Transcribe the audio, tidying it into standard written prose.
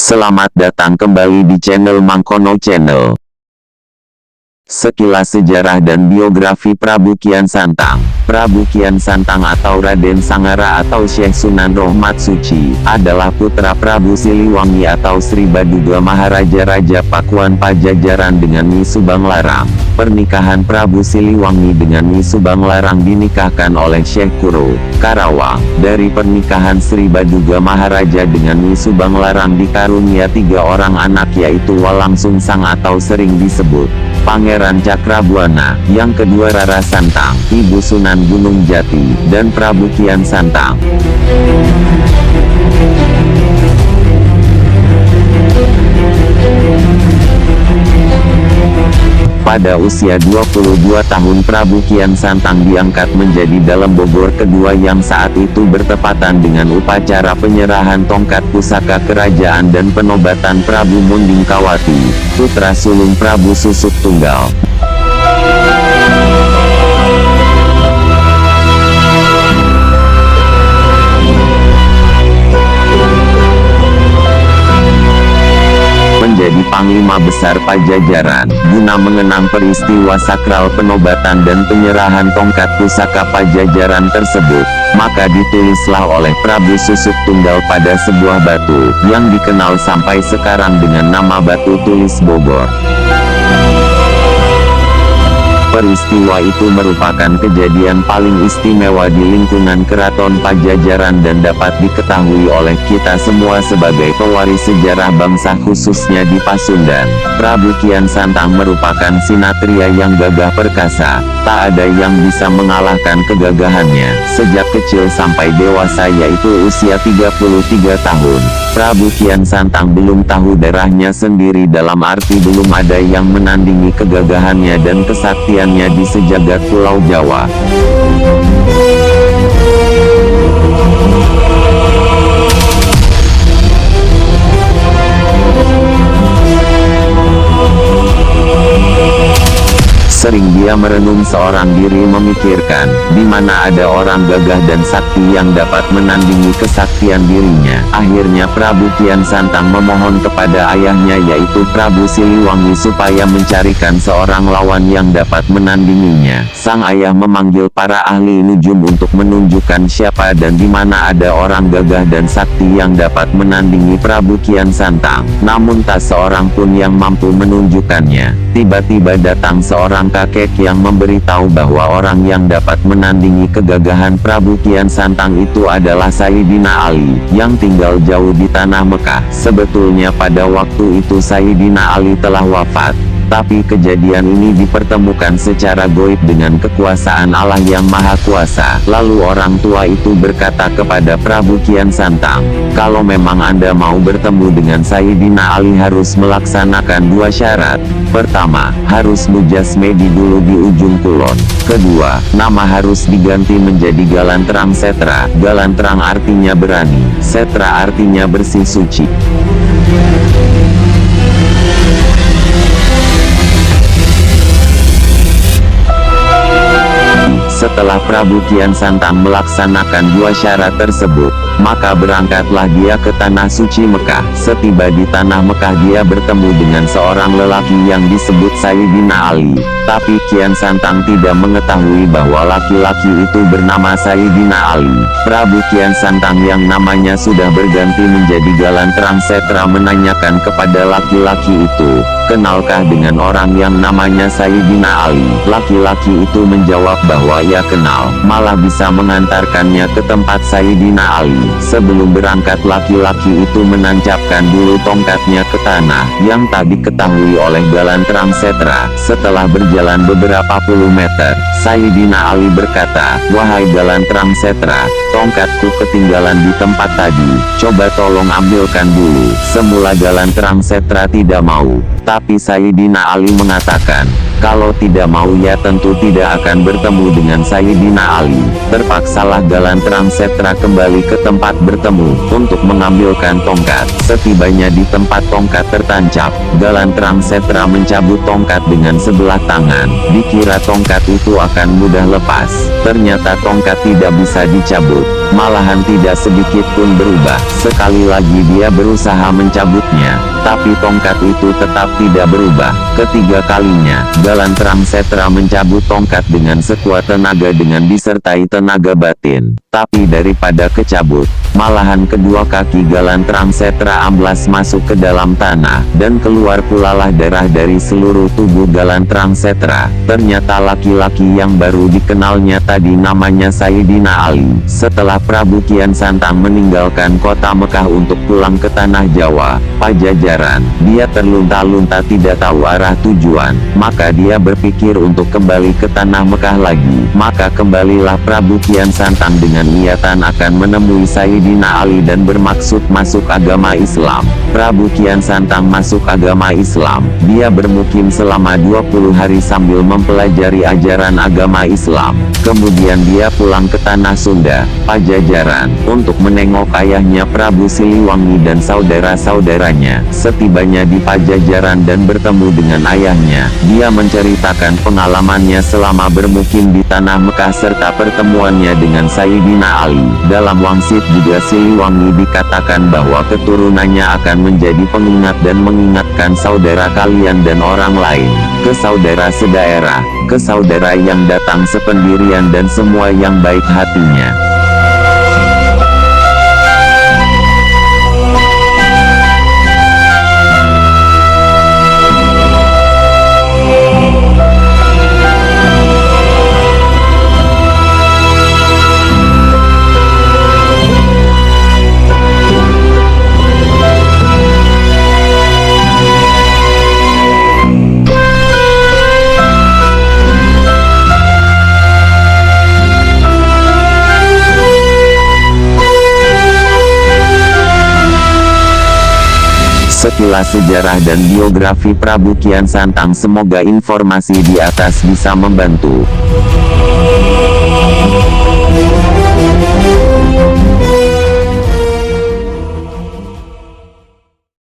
Selamat datang kembali di channel Mangkono Channel. Sekilas sejarah dan biografi Prabu Kian Santang. Prabu Kian Santang atau Raden Sangara atau Syekh Sunan Rohmat Suci, adalah putra Prabu Siliwangi atau Sri Baduga Maharaja Raja Pakuan Pajajaran dengan Nyi Subanglarang. Pernikahan Prabu Siliwangi dengan Nyi Subanglarang dinikahkan oleh Syekh Kuro, Karawang. Dari pernikahan Sri Baduga Maharaja dengan Nyi Subanglarang dikarunia 3 orang anak, yaitu Walang Sungsang atau sering disebut Pangeran Cakrabuana, yang kedua Rara Santang, Ibu Sunan Gunung Jati, dan Prabu Kian Santang. Pada usia 22 tahun Prabu Kian Santang diangkat menjadi Dalem Bogor kedua, yang saat itu bertepatan dengan upacara penyerahan tongkat pusaka kerajaan dan penobatan Prabu Munding Kawati, putra sulung Prabu Susuk Tunggal. Menjadi Panglima Besar Pajajaran, guna mengenang peristiwa sakral penobatan dan penyerahan tongkat pusaka Pajajaran tersebut, maka ditulislah oleh Prabu Susuk Tunggal pada sebuah batu, yang dikenal sampai sekarang dengan nama Batu Tulis Bogor. Peristiwa itu merupakan kejadian paling istimewa di lingkungan Keraton Pajajaran dan dapat diketahui oleh kita semua sebagai pewaris sejarah bangsa, khususnya di Pasundan. Prabu Kian Santang merupakan sinatria yang gagah perkasa, tak ada yang bisa mengalahkan kegagahannya. Sejak kecil sampai dewasa, yaitu usia 33 tahun, Prabu Kian Santang belum tahu darahnya sendiri, dalam arti belum ada yang menandingi kegagahannya dan kesaktian di sejagat Pulau Jawa. Sering dia merenung seorang diri, memikirkan, di mana ada orang gagah dan sakti yang dapat menandingi kesaktian dirinya. Akhirnya Prabu Kian Santang memohon kepada ayahnya, yaitu Prabu Siliwangi, supaya mencarikan seorang lawan yang dapat menandinginya. Sang ayah memanggil para ahli nujum untuk menunjukkan siapa dan di mana ada orang gagah dan sakti yang dapat menandingi Prabu Kian Santang. Namun tak seorang pun yang mampu menunjukkannya. Tiba-tiba datang seorang kakek yang memberitahu bahwa orang yang dapat menandingi kegagahan Prabu Kian Santang itu adalah Sayyidina Ali, yang tinggal jauh di tanah Mekah. Sebetulnya pada waktu itu Sayyidina Ali telah wafat, tapi kejadian ini dipertemukan secara goib dengan kekuasaan Allah yang Maha Kuasa. Lalu orang tua itu berkata kepada Prabu Kian Santang, kalau memang Anda mau bertemu dengan Sayyidina Ali, harus melaksanakan 2 syarat. Pertama, harus mujasmedi dulu di ujung kulon. Kedua, nama harus diganti menjadi Galan Terang Setra. Galan Terang artinya berani, Setra artinya bersih suci. Setelah Prabu Kian Santang melaksanakan 2 syarat tersebut, maka berangkatlah dia ke Tanah Suci Mekah. Setiba di Tanah Mekah, dia bertemu dengan seorang lelaki yang disebut Sayyidina Ali. Tapi Kian Santang tidak mengetahui bahwa laki-laki itu bernama Sayyidina Ali. Prabu Kian Santang yang namanya sudah berganti menjadi Galan Terang Setra menanyakan kepada laki-laki itu, kenalkah dengan orang yang namanya Sayyidina Ali? Laki-laki itu menjawab bahwa ia kenal, malah bisa mengantarkannya ke tempat Sayyidina Ali. Sebelum berangkat, laki-laki itu menancapkan dulu tongkatnya ke tanah, yang tak diketahui oleh Galan Terang Setra. Setelah berjalan beberapa puluh meter, Sayyidina Ali berkata, wahai Galan Terang Setra, tongkatku ketinggalan di tempat tadi, coba tolong ambilkan dulu. Semula Galan Terang Setra tidak mau, tapi Sayyidina Ali mengatakan, Kalau tidak mau ya tentu tidak akan bertemu dengan Sayyidina Ali. Terpaksalah Galantrang Setra kembali ke tempat bertemu, untuk mengambilkan tongkat. Setibanya di tempat tongkat tertancap, Galantrang Setra mencabut tongkat dengan sebelah tangan. Dikira tongkat itu akan mudah lepas. Ternyata tongkat tidak bisa dicabut. Malahan tidak sedikit pun berubah. Sekali lagi dia berusaha mencabutnya, tapi tongkat itu tetap tidak berubah. Ketiga kalinya, Galantrang Setra mencabut tongkat dengan sekuat tenaga dengan disertai tenaga batin. Tapi daripada kecabut, malahan kedua kaki Galantrang Setra amblas masuk ke dalam tanah, dan keluar pulalah darah dari seluruh tubuh Galantrang Setra. Ternyata laki-laki yang baru dikenalnya tadi namanya Sayyidina Ali. Setelah Prabu Kian Santang meninggalkan kota Mekah untuk pulang ke tanah Jawa, Pajajaran, dia terlunta-lunta tidak tahu arah tujuan. Maka dia berpikir untuk kembali ke tanah Mekah lagi. Maka kembalilah Prabu Kian Santang dengan niatan akan menemui Sayyidina Ali dan bermaksud masuk agama Islam. Prabu Kian Santang masuk agama Islam. Dia bermukim selama 20 hari sambil mempelajari ajaran agama Islam. Kemudian dia pulang ke tanah Sunda, Pajajaran, untuk menengok ayahnya Prabu Siliwangi dan saudara-saudaranya. Setibanya di Pajajaran dan bertemu dengan ayahnya, dia menceritakan pengalamannya selama bermukim di tanah Mekah serta pertemuannya dengan Sayyidina Ali. Dalam wangsit juga Siliwangi dikatakan bahwa keturunannya akan menjadi pengingat dan mengingatkan saudara kalian dan orang lain, ke saudara sedaerah, ke saudara yang datang sependirian dan semua yang baik hatinya. Sekilas sejarah dan biografi Prabu Kian Santang. Semoga informasi di atas bisa membantu.